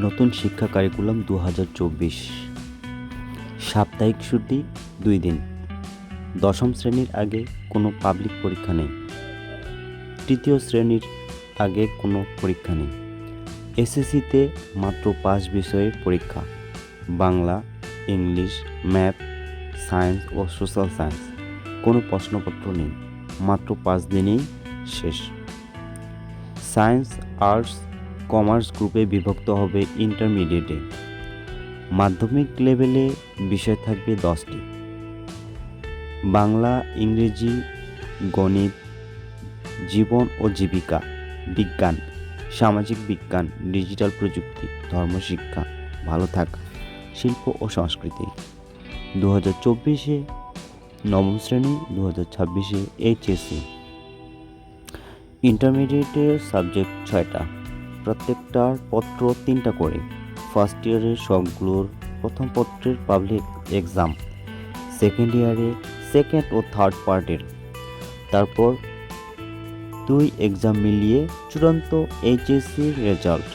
নতুন শিক্ষা কারিকুলাম ২০২৪। সাপ্তাহিক ছুটি ২ দিন। দশম শ্রেণীর আগে কোনো পাবলিক পরীক্ষা নেই। তৃতীয় শ্রেণীর আগে কোনো পরীক্ষা নেই। এসএসসিতে মাত্র ৫ বিষয়ের পরীক্ষা: বাংলা, ইংলিশ, ম্যাথ, সায়েন্স ও সোশ্যাল সায়েন্স। কোনো প্রশ্নপত্র নেই। মাত্র ৫ দিনেই শেষ। সায়েন্স, আর্টস, কমার্স গ্রুপে বিভক্ত হবে ইন্টারমিডিয়েটে। মাধ্যমিক লেভেলে বিষয় থাকবে 10টি: বাংলা, ইংরেজি, গণিত, জীবন ও জীবিকা, বিজ্ঞান, সামাজিক বিজ্ঞান, ডিজিটাল প্রযুক্তি, ধর্মশিক্ষা, ভালো থাকা, শিল্প ও সংস্কৃতি। 2024-এ নবম শ্রেণী, 2026-এ এইচএসসি। ইন্টারমিডিয়েটের সাবজেক্ট 6টা, প্রত্যেকটার পত্র 3টা করে। ফার্স্ট ইয়ারের সবগুলোর প্রথম পত্রের পাবলিক এক্সাম, সেকেন্ড ইয়ারে সেকেন্ড ও থার্ড পার্টের, তারপর 2 এক্সাম মিলিয়ে চূড়ান্ত এইচএসসির রেজাল্ট।